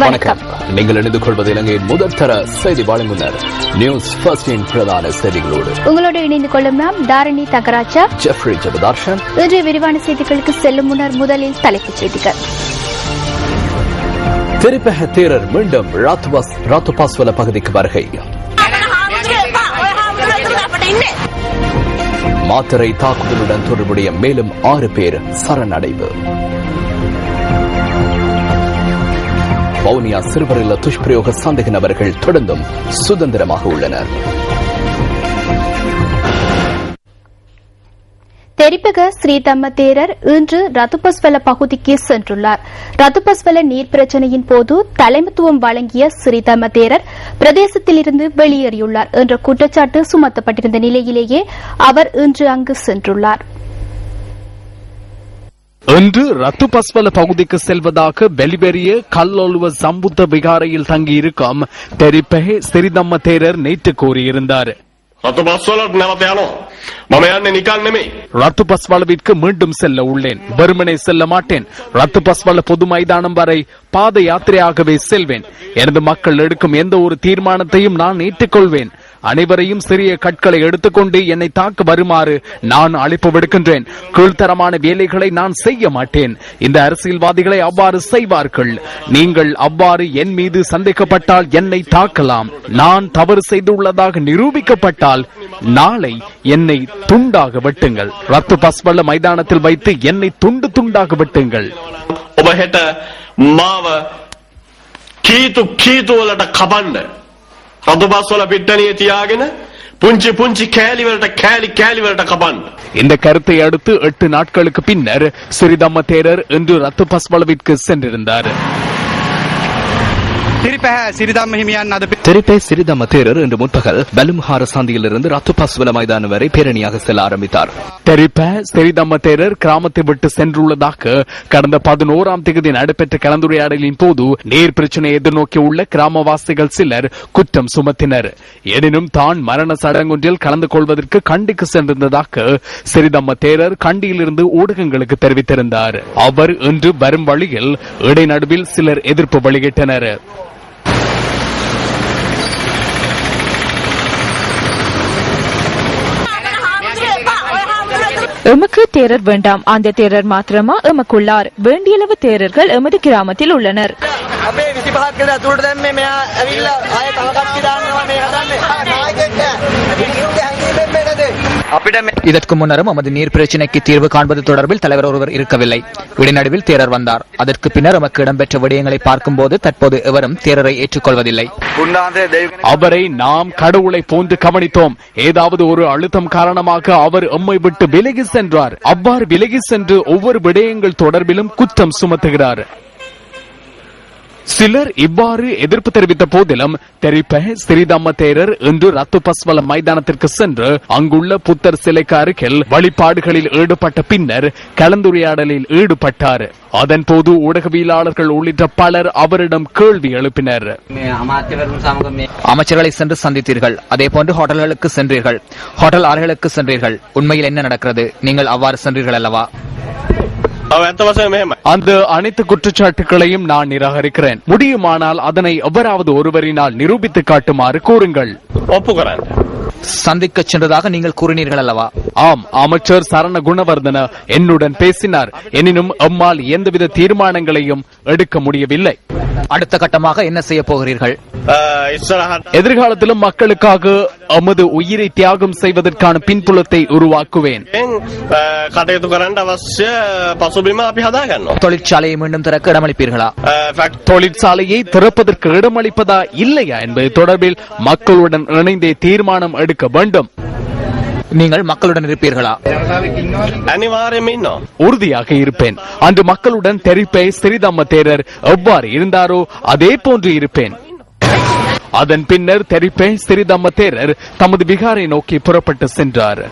வணக்கம். நீங்கள் இணைந்து கொள்வது இலங்கையின் முதல் தர செய்தி வழங்குனர் நியூஸ் ஃபர்ஸ்டின் பிரதான செய்திகளோடு உங்களோடு இணைந்து கொள்ளும் நாம் தாரணி தகராஜா, ஜெஃப்ரி ஜெபதார்ஷன். இன்றைய விரிவான செய்திகளுக்கு செல்லும் முன்னர் முதலில் தலைப்புச் செய்திகள். திரிபெஹ தேரர் மீண்டும் ராத்துபாஸ்வல பகுதிக்கு வருகை. மாத்தரை தாக்குதலுடன் தொடர்புடைய மேலும் 6 பேர் சரணடைவு. வவுனியா சிறுவரில் துஷ்பிரயோக சந்தேக நபர்கள் தொடர்ந்தும் சுதந்திரமாக உள்ளனர். தெரிப்பக ஸ்ரீதம்ம தேரர் இன்று ரத்துபஸ்வல பகுதிக்கு சென்றுள்ளார். ரத்துபஸ்வல நீர் பிரச்சினையின் போது தலைமைத்துவம் வழங்கிய ஸ்ரீதம்ம தேரர் பிரதேசத்திலிருந்து வெளியேறியுள்ளார் என்ற குற்றச்சாட்டு சுமத்தப்பட்டிருந்த நிலையிலேயே அவர் இன்று அங்கு சென்றுள்ளார். இன்று ரத்துபஸ்வல பகுதிக்கு செல்வதாக வெளிபெரிய கல்லொழுவ சம்புத்த விகாரையில் தங்கியிருக்கும் தெரிப்பகை ஸ்ரீதம்ம தேரர் நேற்று கூறியிருந்தார். ரத்துபஸ்வலவிற்கு மீண்டும் செல்ல உள்ளேன். வெறுமனே செல்ல மாட்டேன். ரத்துபஸ்வல பொது மைதானம் வரை பாத யாத்திரையாகவே செல்வேன். எனது மக்கள் எடுக்கும் எந்த ஒரு தீர்மானத்தையும் நான் ஏற்றுக்கொள்வேன். அனைவரையும் சிறிய கற்களை எடுத்துக்கொண்டு என்னை தாக்க வருமாறு நான் அழைப்பு விடுக்கின்றேன். கீழ்த்தரமான வேலைகளை நான் செய்ய மாட்டேன். இந்த அரசியல்வாதிகளை அவ்வாறு செய்வார்கள். நீங்கள் அவ்வாறு என் மீது சந்தேகப்பட்டால் என்னை தாக்கலாம். நான் தவறு செய்துள்ளதாக நிரூபிக்கப்பட்டால் நாளை என்னை துண்டாக வெட்டுங்கள். ரத்துபஸ்வல மைதானத்தில் வைத்து என்னை துண்டு துண்டாக வெட்டுங்கள். රතුපස්වල පිට්ටනිය තියාගෙන පුංචි පුංචි කෑලිවලට කෑලිවලට කපන්න. இந்த கருத்தை அடுத்து 8 நாட்களுக்கு பின்னர் ஸ்ரீதம்ம தேரர் இன்று ரத்துபஸ்வலவிற்கு சென்றிருந்தார். திரிபே சிறிதம்ம தேரர் இன்று முற்பகல் பலுமுஹார சந்தியிலிருந்து ரத்துபஸ்வல மைதானம் வரை பேரணியாக செல்ல ஆரம்பித்தார். திரிபே சிறிதம்ம தேரர் கிராமத்தை விட்டு சென்றுள்ளதாக கடந்த 11ஆம் தேதி நடைபெற்ற கலந்துரையாடலின் போது நீர் பிரச்சனையை எதிர்நோக்கியுள்ள கிராமவாசிகள் சிலர் குற்றம் சுமத்தினர். எனினும் தான் மரண சடங்கொன்றில் கலந்து கொள்வதற்கு கண்டிக்கு சென்றிருந்ததாக சிறிதம்ம தேரர் கண்டியிலிருந்து ஊடகங்களுக்கு தெரிவித்திருந்தார். அவர் இன்று வரும் வழியில் இடைநடுவில் சிலர் எதிர்ப்பு வெளியிட்டனர். எமக்கு தேரர் வேண்டாம். அந்த தேரர் மாத்திரமா எமக்குள்ளார். வேண்டியளவு தேரர்கள் எமது கிராமத்தில் உள்ளனர். இதற்கு முன்னரும் நமது நீர் பிரச்சினைக்கு தீர்வு காண்பது தொடர்பில் தலைவர் ஒருவர் இருக்கவில்லை. இடைநடுவில் தேரர் வந்தார். அதற்கு பின்னர் நமக்கு இடம்பெற்ற விடயங்களை பார்க்கும்போது தற்போது எவரும் தேரரை ஏற்றுக்கொள்வதில்லை. அவரை நாம் கடவுளை போன்று கவனித்தோம். ஏதாவது ஒரு அழுத்தம் காரணமாக அவர் எம்மை விட்டு விலகி சென்றார். அவ்வாறு விலகி சென்று ஒவ்வொரு விடயங்கள் தொடர்பிலும் குற்றம் சுமத்துகிறார். சிலர் இவ்வாறு எதிர்ப்பு தெரிவித்த போதிலும் தெரிப்ப ஸ்ரீதம்ம தேரர் இன்று ரத்துபஸ்வல மைதானத்திற்கு சென்று அங்குள்ள புத்தர் சிலைக்கு அருகில் வழிபாடுகளில் ஈடுபட்ட பின்னர் கலந்துரையாடலில் ஈடுபட்டார். அதன் போது ஊடகவியலாளர்கள் உள்ளிட்ட பலர் அவரிடம் கேள்வி எழுப்பினர். அமைச்சர்களை சென்று சந்தித்தீர்கள். அதே போன்று ஹோட்டல்களுக்கு சென்றீர்கள், ஹோட்டல் ஆறுகளுக்கு சென்றீர்கள். உண்மையில் என்ன நடக்கிறது? நீங்கள் அவ்வாறு சென்றீர்கள் அல்லவா? அந்த அனைத்து குற்றச்சாட்டுகளையும் நான் நிராகரிக்கிறேன். முடியுமானால் அதனை எவராவது ஒருவரினால் நிரூபித்து காட்டுமாறு கூறுங்கள். சந்திக்க சென்றதாக நீங்கள் கூறினீர்கள் அல்லவா? ஆம், அமைச்சர் சரண குணவர்தன என்னுடன் பேசினார். எனினும் எம்மால் எந்தவித தீர்மானங்களையும் எடுக்க முடியவில்லை. அடுத்த கட்டமாக என்ன செய்ய போகிறீர்கள்? எதிர்காலத்திலும் மக்களுக்காக எமது உயிரை தியாகம் செய்வதற்கான பின்புலத்தை உருவாக்குவேன். தொழிற்சாலையை மீண்டும் திறக்க இடமளிப்பீர்களா? தொழிற்சாலையை திறப்பதற்கு இடமளிப்பதா இல்லையா என்பது தொடர்பில் மக்களுடன் இணைந்தே தீர்மானம் எடுக்க வேண்டும். நீங்கள் மக்களுடன் இருப்பீர்களா? உறுதியாக இருப்பேன். அன்று மக்களுடன் தெரிப்பை ஸ்ரீதம்ம தேரர் எவ்வாறு இருந்தாரோ அதே போன்று இருப்பேன். அதன் பின்னர் தெரிப்பை ஸ்ரீதம்ம தேரர் தமது விகாரை நோக்கி புறப்பட்டு சென்றார்.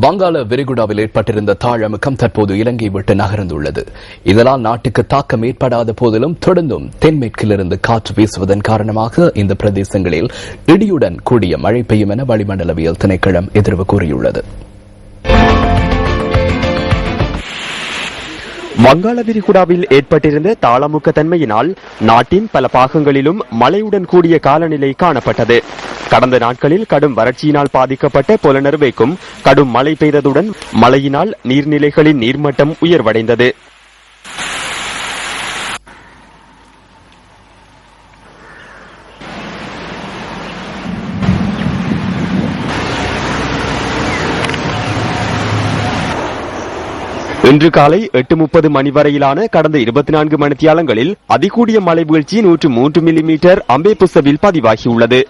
வங்காள விரிகுடாவில் ஏற்பட்டிருந்த தாழமுக்கம் தற்போது இலங்கை விட்டு நகர்ந்துள்ளது. இதனால் நாட்டுக்கு தாக்கம் ஏற்படாத போதிலும் தொடர்ந்தும் தென்மேற்கிலிருந்து காற்று வீசுவதன் காரணமாக இந்த பிரதேசங்களில் இடியுடன் கூடிய மழை பெய்யும் என வளிமண்டலவியல் திணைக்களம் எதிர்வு கூறியுள்ளது. வங்காள விரிகுடாவில் ஏற்பட்டிருந்த தாளமுக்க தன்மையினால் நாட்டின் பல பாகங்களிலும் மழையுடன் கூடிய காலநிலை காணப்பட்டது. கடந்த நாட்களில் கடும் வறட்சியினால் பாதிக்கப்பட்ட புலனறுவைக்கும் கடும் மழை பெய்ததுடன் மழையினால் நீர்நிலைகளின் நீர்மட்டம் உயர்வடைந்தது. இன்று காலை 8:30 மணி வரையிலான கடந்த 24 மணித்தியாலங்களில் அதிகூடிய மழை வீழ்ச்சி 103 மில்லிமீட்டர் அம்பேபுசவில் பதிவாகியுள்ளது.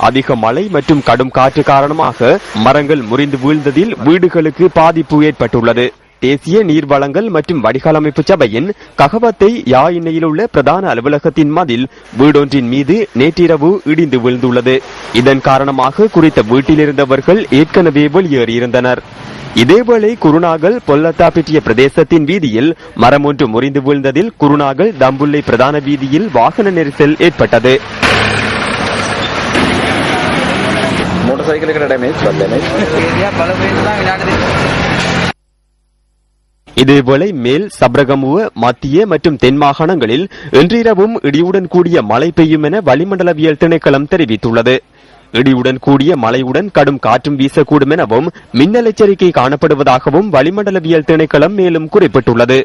அதிக மழை மற்றும் கடும் காற்று காரணமாக மரங்கள் முறிந்து வீழ்ந்ததில் வீடுகளுக்கு பாதிப்பு ஏற்பட்டுள்ளது. தேசிய நீர்வளங்கள் மற்றும் வடிகால் அமைப்பு சபையின் ககவத்தை யா எண்ணெயில் உள்ள பிரதான அலுவலகத்தின் மதில் வீடொன்றின் மீது நேற்றிரவு இடிந்து வீழ்ந்துள்ளது. இதன் காரணமாக குறித்த வீட்டில் இருந்தவர்கள் ஏற்கனவே வெளியேறியிருந்தனர். இதேவேளை குருநாகல் பொல்லத்தாப்பிட்டிய பிரதேசத்தின் வீதியில் மரம் ஒன்று முறிந்து வீழ்ந்ததில் குருநாகல் தம்புள்ளை பிரதான வீதியில் வாகன நெரிசல் ஏற்பட்டது. இதேவேளை மேல் சப்ரகமுவ மத்திய மற்றும் தென் மாகாணங்களில் இன்றிரவும் இடியுடன் கூடிய மழை பெய்யும் என வளிமண்டலவியல் திணைக்களம் தெரிவித்துள்ளது. இடியுடன் கூடிய மழையுடன் கடும் காற்றும் வீசக்கூடும் எனவும் மின்னல் எச்சரிக்கை காணப்படுவதாகவும் வளிமண்டலவியல் திணைக்களம் மேலும் குறிப்பிட்டுள்ளது.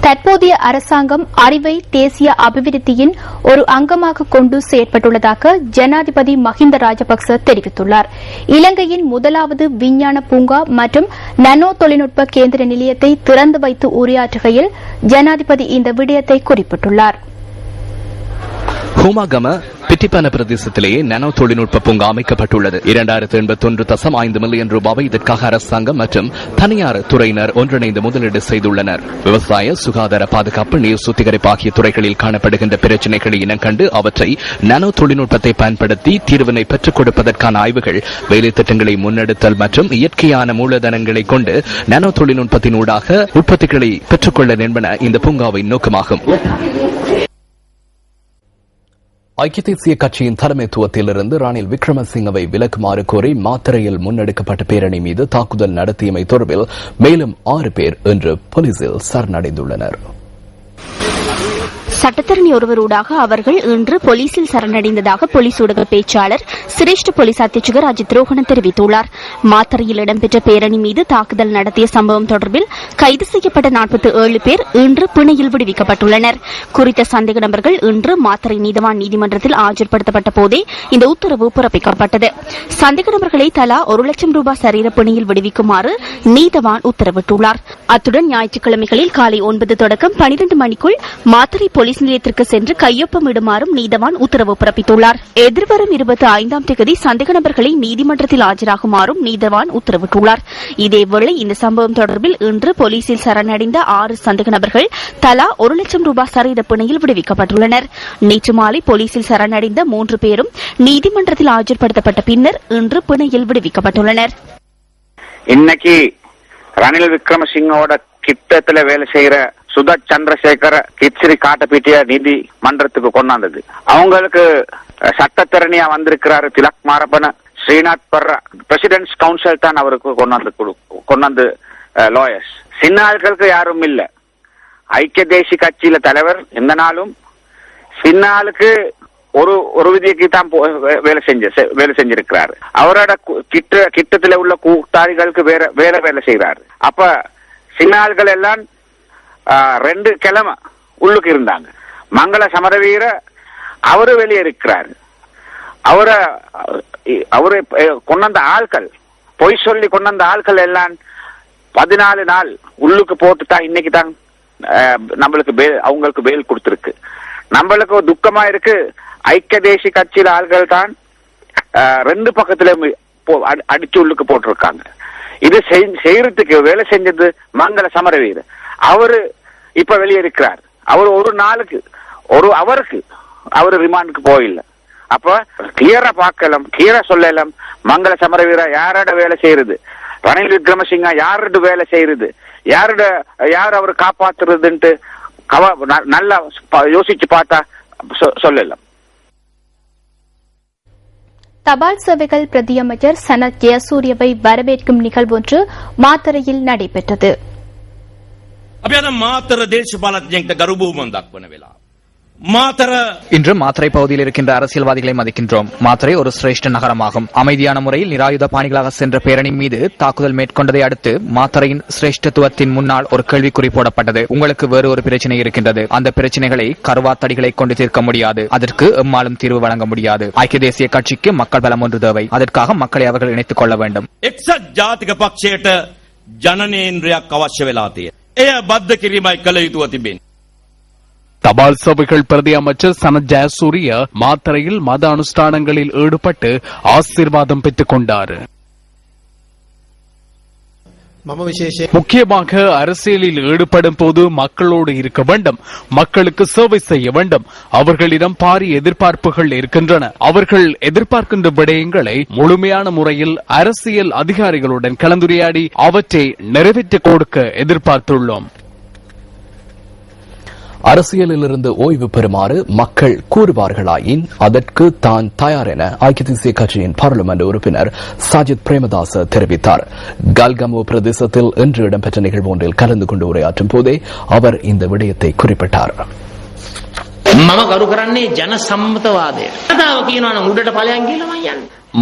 தற்போதைய அரசாங்கம் அறிவை தேசிய அபிவிருத்தியின் ஒரு அங்கமாக கொண்டு செயற்பட்டுள்ளதாக ஜனாதிபதி மஹிந்த ராஜபக்ச தெரிவித்துள்ளார். இலங்கையின் முதலாவது விஞ்ஞான பூங்கா மற்றும் நானோ தொழில்நுட்ப கேந்திர நிலையத்தை திறந்து வைத்து உரையாற்றுகையில் ஜனாதிபதி இந்த விடயத்தை குறிப்பிட்டுள்ளார். ஹோமாகம பிட்டிப்பன பிரதேசத்திலேயே நானோ தொழில்நுட்ப பூங்கா அமைக்கப்பட்டுள்ளது. 281.5 மில்லியன் ரூபாவை இதற்காக அரசாங்கம் மற்றும் தனியார் துறையினர் ஒன்றிணைந்து முதலீடு செய்துள்ளனர். விவசாய, சுகாதார பாதுகாப்பு, நீர் சுத்திகரிப்பு ஆகிய துறைகளில் காணப்படுகின்ற பிரச்சினைகளை இனங்கண்டு அவற்றை நானோ தொழில்நுட்பத்தை பயன்படுத்தி தீர்வினை பெற்றுக் கொடுப்பதற்கான ஆய்வுகள், வேலை திட்டங்களை முன்னெடுத்தல் மற்றும் இயற்கையான மூலதனங்களை கொண்டு நானோ தொழில்நுட்பத்தின் ஊடாக உற்பத்திகளை பெற்றுக்கொள்ள என்பன இந்த பூங்காவின் நோக்கமாகும். ஐக்கிய தேசிய கட்சியின் தலைமைத்துவத்திலிருந்து ரணில் விக்ரமசிங்கவை விலக்குமாறு கோரி மாத்தறையில் முன்னெடுக்கப்பட்ட பேரணி மீது தாக்குதல் நடத்தியமை தொடர்பில் மேலும் 6 பேர் இன்று போலீசில் சரணடைந்துள்ளனர். சட்டத்தரணி ஒருவரூடாக அவர்கள் இன்று போலீசில் சரணடைந்ததாக போலீஸ் ஊடக பேச்சாளர் சிரேஷ்ட போலீஸ் அத்தியட்சகர் அஜித் ரோஹணன் தெரிவித்துள்ளார். மாத்தறையில் இடம்பெற்ற பேரணி மீது தாக்குதல் நடத்திய சம்பவம் தொடர்பில் கைது செய்யப்பட்ட 47 பேர் இன்று பிணையில் விடுவிக்கப்பட்டுள்ளனர். குறித்த சந்தேக நபர்கள் இன்று மாத்தறை நீதவான் நீதிமன்றத்தில் ஆஜர்படுத்தப்பட்ட போதே இந்த உத்தரவு பிறப்பிக்கப்பட்டது. சந்தேக நபர்களை தலா 1 லட்சம் ரூபாய் சரீர பிணையில் விடுவிக்குமாறு நீதவான் உத்தரவிட்டுள்ளார். அத்துடன் ஞாயிற்றுக்கிழமைகளில் காலை 9 தொடக்கம் 12 மணிக்குள் மாத்தறை போலீஸ் நிலையத்திற்கு சென்று கையொப்பமிடுமாறும் நீதவான் உத்தரவு பிறப்பித்துள்ளார். எதிர்வரும் 25ஆம் தேதி சந்தேக நபர்களை நீதிமன்றத்தில் ஆஜராகுமாறும் நீதவான் உத்தரவிட்டுள்ளார். இதேவேளை இந்த சம்பவம் தொடர்பில் இன்று போலீசில் சரணடைந்த 6 சந்தேக நபர்கள் தலா 1 லட்சம் ரூபாய் சரீர பிணையில் விடுவிக்கப்பட்டுள்ளனர். நேற்று மாலை போலீசில் சரணடைந்த 3 பேரும் நீதிமன்றத்தில் ஆஜர்படுத்தப்பட்ட பின்னர் இன்று பிணையில் விடுவிக்கப்பட்டுள்ளனர். இன்னைக்கு ரணில் விக்ரமசிங்கோட கிட்டத்துல வேலை செய்யற சுதத் சந்திரசேகர கிச்சிரி காட்டப்பீட்டிய நீதிமன்றத்துக்கு கொண்டாந்தது. அவங்களுக்கு சட்டத்தரணியா வந்திருக்கிறாரு திலக் மாரப்பன, ஸ்ரீநாத் பர்ரா, பிரசிடென்ட்ஸ் கவுன்சில் தான் அவருக்கு கொண்டாந்து லாயர்ஸ். சின்ன ஆட்களுக்கு யாரும் இல்ல. ஐக்கிய தேசிய கட்சியில தலைவர் இந்த நாளும் சின்ன ஆளுக்கு ஒரு விதிக்கு தான் வேலை செஞ்சிருக்கிறாரு. அவரோட கிட்டத்துல உள்ள கூட்டாளிகளுக்கு வேற வேலை செய்யறாரு. அப்ப சின்ன ஆள்கள் எல்லாம் 2 கிழமை உள்ளுக்கு இருந்தாங்க. மங்கள சமரவீர அவரு வெளியே இருக்கிறாரு. அவரு கொண்டாந்த ஆட்கள், பொய் சொல்லி கொண்டாந்த ஆட்கள் எல்லாம் 14 நாள் உள்ளுக்கு போட்டு தான் இன்னைக்கு தான் நம்மளுக்கு அவங்களுக்கு பேல் கொடுத்திருக்கு. நம்மளுக்கு துக்கமா இருக்கு. ஐக்கிய தேசிய கட்சியில ஆள்கள் தான் 2 பக்கத்துல அடிச்சு உள்ளுக்கு போட்டிருக்காங்க. இது செய்யறதுக்கு வேலை செஞ்சது மங்கள சமரவீர. அவரு இப்ப வெளியே இருக்கிறார். அவர் ஒரு நாளுக்கு அவருக்கு அவரு ரிமாண்டுக்கு போயில்லை. அப்ப கிளியரா பார்க்கலாம், கிளியரா சொல்லலாம். மங்கள சமரவீரா யாரோட வேலை செய்யறது, ரணில் விக்ரமசிங்கா யாரோட வேலை செய்யறது, யார் அவர் காப்பாத்துறதுன்ட்டு நல்லா யோசிச்சு பார்த்தா சொல்லலாம். தபால் சேவைகள் பிரதியமைச்சர் சனத் ஜெயசூரியவை வரவேற்கும் நிகழ்வு ஒன்று மாத்தறையில் நடைபெற்றது. இன்று மாத்தறை பகுதியில் இருக்கின்ற அரசியல்வாதிகளை மதிக்கின்றோம். மாத்தறை ஒரு சிரேஷ்ட நகரமாகும். அமைதியான முறையில் நிராயுத பாணிகளாக சென்ற பேரணி மீது தாக்குதல் மேற்கொண்டதை அடுத்து மாத்தறையின் சிரேஷ்டத்துவத்தின் முன்னால் ஒரு கேள்விக்குறி போடப்பட்டது. உங்களுக்கு வேறு ஒரு பிரச்சனை இருக்கின்றது. அந்த பிரச்சனைகளை கருவாத்தடிகளை கொண்டு தீர்க்க முடியாது. அதற்கு எம்மாலும் தீர்வு வழங்க முடியாது. ஐக்கிய தேசிய கட்சிக்கு மக்கள் பலம் ஒன்று தேவை. அதற்காக மக்களை அவர்கள் இணைத்துக் கொள்ள வேண்டும். தபால் சேவைகள் பிரதி அமைச்சர் சனத் ஜெயசூரிய மாத்தறையில் மத அனுஷ்டானங்களில் ஈடுபட்டு ஆசீர்வாதம் பெற்றுக் கொண்டார். முக்கியமாக அரசியலில் ஈடுபடும் போது மக்களோடு இருக்க வேண்டும், மக்களுக்கு சேவை செய்ய வேண்டும். அவர்களிடம் பாரிய எதிர்பார்ப்புகள் இருக்கின்றன. அவர்கள் எதிர்பார்க்கின்ற விடயங்களை முழுமையான முறையில் அரசியல் அதிகாரிகளுடன் கலந்துரையாடி அவற்றை நிறைவேற்றிக் கொடுக்க எதிர்பார்த்துள்ளோம். அரசியலிலிருந்து ஓய்வு பெறுமாறு மக்கள் கூறுவார்களாயின் அதற்கு தான் தயார் என ஐக்கிய தேசிய கட்சியின் பாராளுமன்ற உறுப்பினர் சாஜித் பிரேமதாச தெரிவித்தார். கல்கமோ பிரதேசத்தில் இன்று இடம்பெற்ற நிகழ்வு ஒன்றில் கலந்து கொண்டு உரையாற்றும் போதே அவர் இந்த விடயத்தை குறிப்பிட்டார்.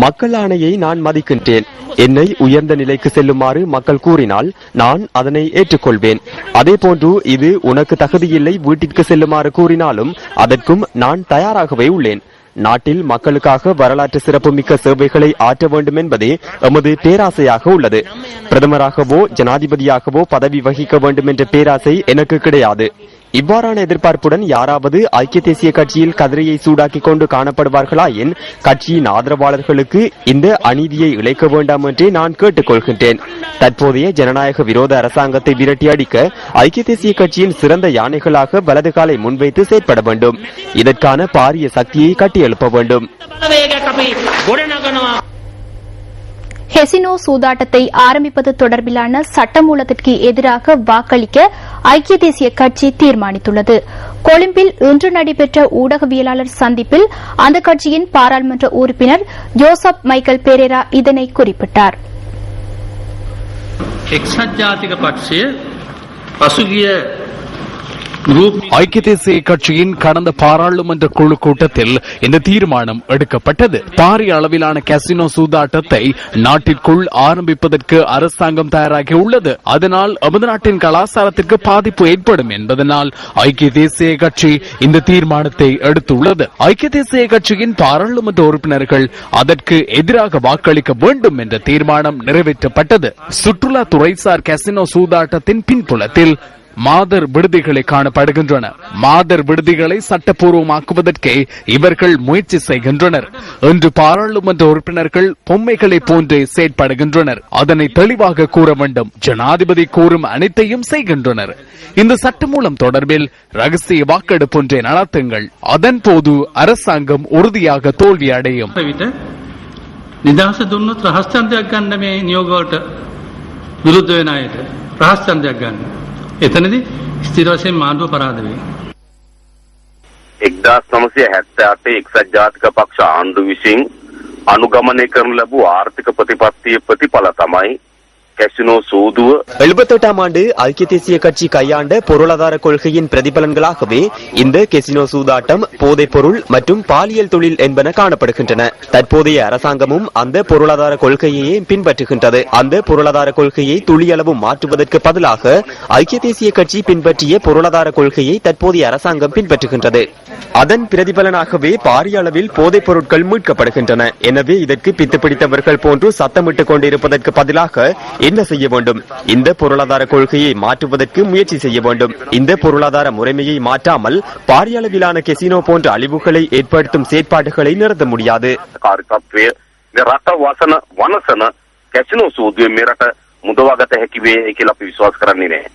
மக்கள் ஆணையை நான் மதிக்கின்றேன். என்னை உயர்ந்த நிலைக்கு செல்லுமாறு மக்கள் கூறினால் நான் அதனை ஏற்றுக்கொள்வேன். அதேபோன்று இது உனக்கு தகுதியில்லை, வீட்டிற்கு செல்லுமாறு கூறினாலும் அதற்கும் நான் தயாராகவே உள்ளேன். நாட்டில் மக்களுக்காக வரலாற்று சிறப்புமிக்க சேவைகளை ஆற்ற வேண்டும் என்பதே எமது பேராசையாக உள்ளது. பிரதமராகவோ ஜனாதிபதியாகவோ பதவி வகிக்க வேண்டும் என்ற பேராசை எனக்கு கிடையாது. இவ்வாறான எதிர்பார்ப்புடன் யாராவது ஐக்கிய தேசிய கட்சியில் கதிரையை சூடாக்கிக் கொண்டு காணப்படுவார்களாயின் கட்சியின் ஆதரவாளர்களுக்கு இந்த அநீதியை இழைக்க வேண்டாம் என்றே நான் கேட்டுக் கொள்கின்றேன். தற்போதைய ஜனநாயக விரோத அரசாங்கத்தை விரட்டி அடிக்க ஐக்கிய தேசிய கட்சியின் சிறந்த யானைகளாக வலது காலை முன்வைத்து செயற்பட வேண்டும். இதற்கான பாரிய சக்தியை கட்டியெழுப்ப வேண்டும். ஹெசினோ சூதாட்டத்தை ஆரம்பிப்பது தொடர்பிலான சட்டமூலத்திற்கு எதிராக வாக்களிக்க ஐக்கிய தேசிய கட்சி தீர்மானித்துள்ளது. கொழும்பில் இன்று நடைபெற்ற ஊடகவியலாளர் சந்திப்பில் அந்த கட்சியின் பாராளுமன்ற உறுப்பினர் ஜோசப் மைக்கேல் பெரேரா இதனை குறிப்பிட்டார். ஐக்கிய தேசிய கட்சியின் கடந்த பாராளுமன்ற குழு கூட்டத்தில் இந்த தீர்மானம் எடுக்கப்பட்டது. பாரிய அளவிலான கசினோ சூதாட்டத்தை நாட்டிற்குள் ஆரம்பிப்பதற்கு அரசாங்கம் தயாராகி உள்ளது. அதனால் நமது நாட்டின் கலாச்சாரத்திற்கு பாதிப்பு ஏற்படும் என்பதனால் ஐக்கிய தேசிய கட்சி இந்த தீர்மானத்தை எடுத்துள்ளது. ஐக்கிய தேசிய கட்சியின் பாராளுமன்ற உறுப்பினர்கள் அதற்கு எதிராக வாக்களிக்க வேண்டும் என்ற தீர்மானம் நிறைவேற்றப்பட்டது. சுற்றுலா துறைசார் கசினோ சூதாட்டத்தின் பின்புலத்தில் மாதர் விடுதிகளை காணப்படுகின்றன. மாதர் விடுதிகளை சட்டப்பூர்வமாக்குவதற்கே இவர்கள் முயற்சி செய்கின்றனர். இன்று பாராளுமன்ற உறுப்பினர்கள் பொம்மைகளை போன்றே செயற்படுகின்றனர். அதனை தெளிவாக கூற வேண்டும். ஜனாதிபதி கூறும் அனைத்தையும் செய்கின்றனர். இந்த சட்டமூலம் தொடர்பில் ரகசிய வாக்கெடுப்பு ஒன்றை நடத்துங்கள். அதன் போது அரசாங்கம் உறுதியாக தோல்வி அடையும். නිදහස දුන්නොත් රහස් ඡන්දයක් ගන්න මේ නියෝගවලට විරුද්ධ වෙන අයට රහස් ඡන්දයක් ගන්න. එතනදී ස්ථිර වශයෙන් මාඩුව පරාද වෙයි. 1978 එක්සත් ජාතික පක්ෂ ආණ්ඩුව විසින් අනුගමනය කරනු ලැබූ ආර්ථික ප්‍රතිපත්තියේ ප්‍රතිඵල තමයි கசினோ சூதுவ. 78ஆம் ஆண்டு ஐக்கிய தேசிய கட்சி கையாண்ட பொருளாதார கொள்கையின் பிரதிபலன்களாகவே இந்த கெசினோ சூதாட்டம், போதைப் பொருள் மற்றும் பாலியல் தொழில் என்பன காணப்படுகின்றன. தற்போதைய அரசாங்கமும் அந்த பொருளாதார கொள்கையையே பின்பற்றுகின்றது. அந்த பொருளாதார கொள்கையை துளியளவு மாற்றுவதற்கு பதிலாக ஐக்கிய தேசிய கட்சி பின்பற்றிய பொருளாதார கொள்கையை தற்போதைய அரசாங்கம் பின்பற்றுகின்றது. அதன் பிரதிபலனாகவே பாரிய அளவில் போதைப் பொருட்கள் மீட்கப்படுகின்றன. எனவே இதற்கு பித்து பிடித்தவர்கள் போன்று சத்தமிட்டுக் கொண்டிருப்பதற்கு பதிலாக என்ன செய்ய வேண்டும்? இந்த பொருளாதார கொள்கையை மாற்றுவதற்கு முயற்சி செய்ய வேண்டும். இந்த பொருளாதார முறைமையை மாற்றாமல் பாரிய அளவிலான கெசினோ போன்ற அழிவுகளை ஏற்படுத்தும் செயற்பாடுகளை நிறுத்த முடியாது. රට වසන වනසන කැසිනෝ සූදුවේ මේ රට මුදවාගත හැකි වේ කියලා අපි විශ්වාස කරන්නේ නැහැ.